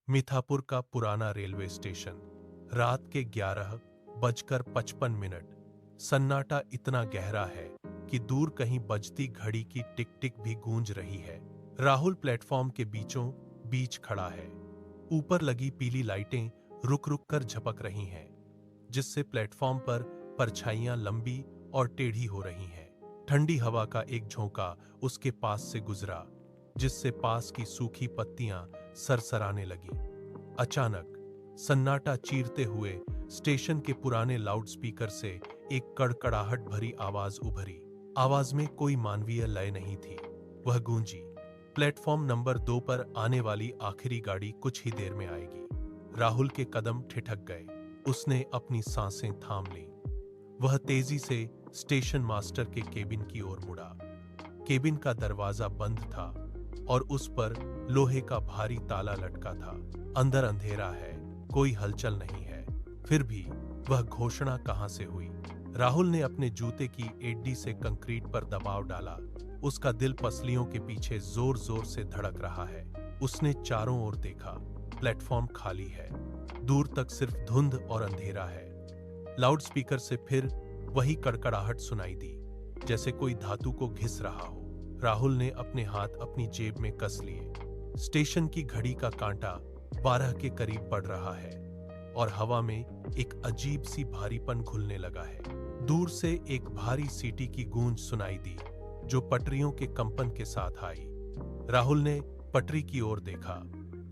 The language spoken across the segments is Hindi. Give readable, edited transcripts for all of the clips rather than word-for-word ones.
मिठापुर का पुराना रेलवे स्टेशन। रात के 11:55। सन्नाटा इतना गहरा है कि दूर कहीं बजती घड़ी की टिक टिक भी गूंज रही है। राहुल प्लेटफॉर्म के बीचों बीच खड़ा है। ऊपर लगी पीली लाइटें रुक रुक कर झपक रही हैं, जिससे प्लेटफॉर्म पर परछाइयां लंबी और टेढ़ी हो रही हैं। ठंडी हवा का एक झोंका उसके पास से गुजरा, जिससे पास की सूखी पत्तियां सरसराने लगी। अचानक सन्नाटा चीरते हुए स्टेशन के पुराने लाउडस्पीकर से एक कड़कड़ाहट भरी आवाज उभरी। आवाज में कोई मानवीय लय नहीं थी। वह गूंजी, प्लेटफॉर्म नंबर 2 पर आने वाली आखिरी गाड़ी कुछ ही देर में आएगी। राहुल के कदम ठिठक गए। उसने अपनी सांसें थाम ली। वह तेजी से स्टेशन मास्टर के केबिन की ओर मुड़ा। केबिन का दरवाजा बंद था और उस पर लोहे का भारी ताला लटका था। अंदर अंधेरा है, कोई हलचल नहीं है। फिर भी वह घोषणा कहां से हुई? राहुल ने अपने जूते की एड़ी से कंक्रीट पर दबाव डाला। उसका दिल पसलियों के पीछे जोर जोर से धड़क रहा है। उसने चारों ओर देखा। प्लेटफॉर्म खाली है। दूर तक सिर्फ धुंध और अंधेरा है। लाउडस्पीकर से फिर वही कड़कड़ाहट सुनाई दी, जैसे कोई धातु को घिस रहा हो। राहुल ने अपने हाथ अपनी जेब में कस लिए। स्टेशन की घड़ी का कांटा 12 के करीब बढ़ रहा है और हवा में एक अजीब सी भारीपन घुलने लगा है। दूर से एक भारी सीटी की गूंज सुनाई दी, जो पटरियों के कंपन के साथ आई। राहुल ने पटरी की ओर देखा,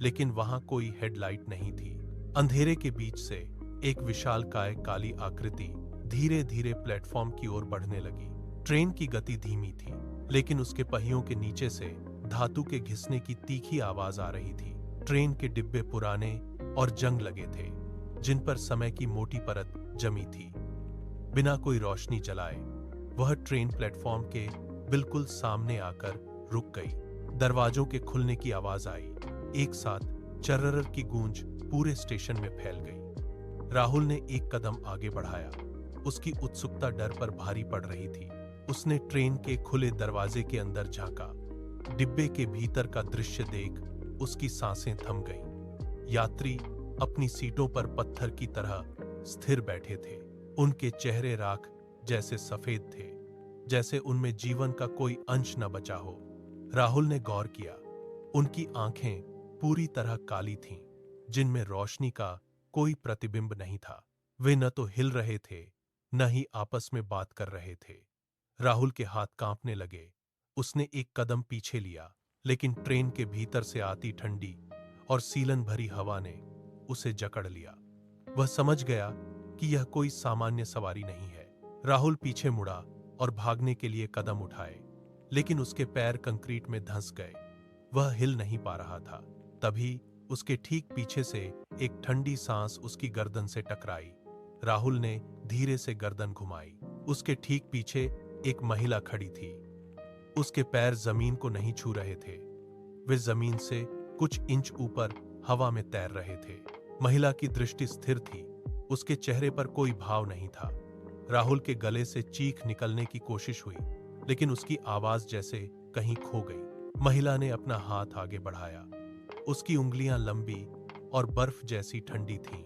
लेकिन वहां कोई हेडलाइट नहीं थी। अंधेरे के बीच से एक विशालकाय काली आकृति धीरे धीरे प्लेटफॉर्म की ओर बढ़ने लगी। ट्रेन की गति धीमी थी, लेकिन उसके पहियों के नीचे से धातु के घिसने की तीखी आवाज आ रही थी। ट्रेन के डिब्बे पुराने और जंग लगे थे, जिन पर समय की मोटी परत जमी थी। बिना कोई रोशनी जलाए वह ट्रेन प्लेटफॉर्म के बिल्कुल सामने आकर रुक गई। दरवाजों के खुलने की आवाज आई। एक साथ चर्रर की गूंज पूरे स्टेशन में फैल गई। राहुल ने एक कदम आगे बढ़ाया। उसकी उत्सुकता डर पर भारी पड़ रही थी। उसने ट्रेन के खुले दरवाजे के अंदर झांका। डिब्बे के भीतर का दृश्य देख उसकी सांसें थम गईं। यात्री अपनी सीटों पर पत्थर की तरह स्थिर बैठे थे। उनके चेहरे राख जैसे सफेद थे, जैसे उनमें जीवन का कोई अंश न बचा हो। राहुल ने गौर किया। उनकी आंखें पूरी तरह काली थीं, जिनमें रोशनी का कोई प्रतिबिंब नहीं था। वे न तो हिल रहे थे, न ही आपस में बात कर रहे थे। राहुल के हाथ कांपने लगे। उसने एक कदम पीछे लिया, लेकिन ट्रेन के भीतर से आती ठंडी और सीलन भरी हवा ने उसे जकड़ लिया। वह समझ गया कि यह कोई सामान्य सवारी नहीं है। राहुल पीछे मुड़ा और भागने के लिए कदम उठाए, लेकिन उसके पैर कंक्रीट में धंस गए। वह हिल नहीं पा रहा था। तभी उसके ठीक पीछे से एक ठंडी सांस उसकी गर्दन से टकराई। राहुल ने धीरे से गर्दन घुमाई। उसके ठीक पीछे एक महिला खड़ी थी। उसके पैर जमीन को नहीं छू रहे थे। वे जमीन से कुछ इंच ऊपर हवा में तैर रहे थे। महिला की दृष्टि स्थिर थी। उसके चेहरे पर कोई भाव नहीं था। राहुल के गले से चीख निकलने की कोशिश हुई, लेकिन उसकी आवाज जैसे कहीं खो गई। महिला ने अपना हाथ आगे बढ़ाया। उसकी उंगलियां लंबी और बर्फ जैसी ठंडी थीं।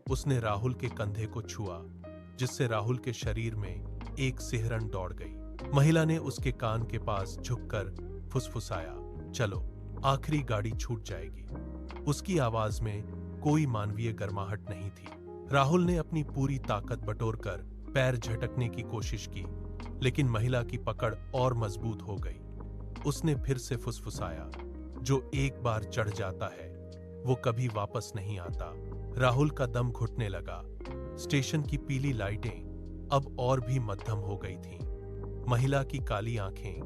उसने राहुल के कंधे को छुआ, जिससे राहुल के शरीर में एक सिहरन दौड़ गई। महिला ने उसके कान के पास झुककर फुसफुसाया, चलो, आखिरी गाड़ी छूट जाएगी। उसकी आवाज में कोई मानवीय गर्माहट नहीं थी। राहुल ने अपनी पूरी ताकत बटोरकर पैर झटकने की कोशिश की, लेकिन महिला की पकड़ और मजबूत हो गई। उसने फिर से फुसफुसाया, जो एक बार चढ़ जाता है वो कभी वापस नहीं आता। राहुल का दम घुटने लगा। स्टेशन की पीली लाइटें अब और भी मध्यम हो गई थीं। महिला की काली आंखें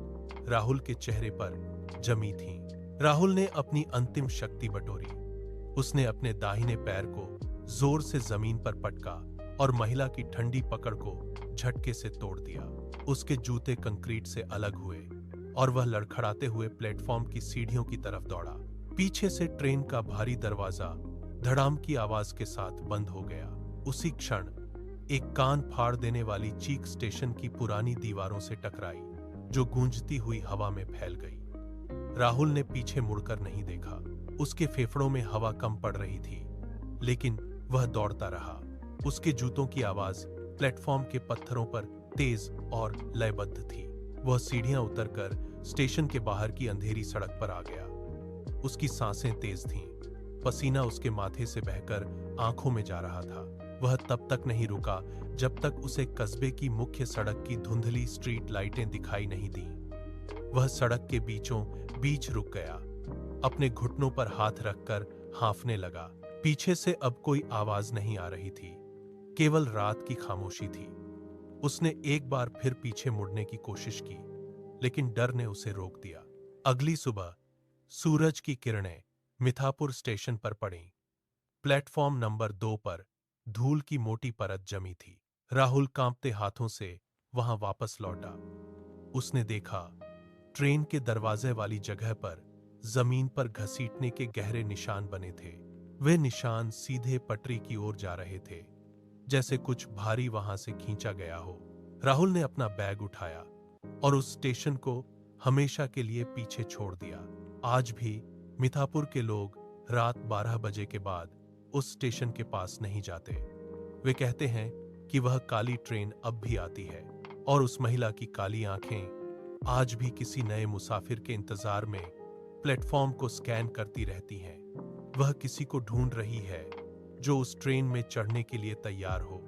राहुल के चेहरे पर जमी थीं। राहुल ने अपनी अंतिम शक्ति बटोरी। उसने अपने दाहिने पैर को जोर से जमीन पर पटका और महिला की ठंडी पकड़ को झटके से तोड़ दिया। उसके जूते कंक्रीट से अलग हुए और वह लड़खड़ाते हुए प्लेटफॉर्म की सीढ़ियों की तरफ दौड़ा। पीछे से ट्रेन का भारी दरवाजा धड़ाम की आवाज के साथ बंद हो गया। उसी क्षण एक कान फाड़ देने वाली चीख स्टेशन की पुरानी दीवारों से टकराई, जो गूंजती हुई हवा में फैल गई। राहुल ने पीछे मुड़कर नहीं देखा। उसके फेफड़ों में हवा कम पड़ रही थी, लेकिन वह दौड़ता रहा। उसके जूतों की आवाज प्लेटफॉर्म के पत्थरों पर तेज और लयबद्ध थी। वह सीढ़ियां उतरकर स्टेशन के बाहर की अंधेरी सड़क पर आ गया। उसकी सांसें तेज थीं, पसीना उसके माथे से बहकर आंखों में जा रहा था। वह तब तक नहीं रुका जब तक उसे कस्बे की मुख्य सड़क की धुंधली स्ट्रीट लाइटें दिखाई नहीं दी। वह सड़क के बीचों बीच रुक गया, अपने घुटनों पर हाथ रखकर हांफने लगा। पीछे से अब कोई आवाज नहीं आ रही थी, केवल रात की खामोशी थी। उसने एक बार फिर पीछे मुड़ने की कोशिश की, लेकिन डर ने उसे रोक दिया। अगली सुबह सूरज की किरणें मिठापुर स्टेशन पर पड़ीं। प्लेटफॉर्म नंबर 2 पर धूल की मोटी परत जमी थी। राहुल कांपते हाथों से वहां वापस लौटा। उसने देखा, ट्रेन के दरवाजे वाली जगह पर जमीन पर घसीटने के गहरे निशान बने थे। वे निशान सीधे पटरी की ओर जा रहे थे, जैसे कुछ भारी वहां से खींचा गया हो। राहुल ने अपना बैग उठाया और उस स्टेशन को हमेशा के लिए पीछे छोड़ दिया। आज भी मिठापुर के लोग रात 12 बजे के बाद उस स्टेशन के पास नहीं जाते। वे कहते हैं कि वह काली ट्रेन अब भी आती है, और उस महिला की काली आंखें आज भी किसी नए मुसाफिर के इंतजार में प्लेटफॉर्म को स्कैन करती रहती हैं। वह किसी को ढूंढ रही है जो उस ट्रेन में चढ़ने के लिए तैयार हो।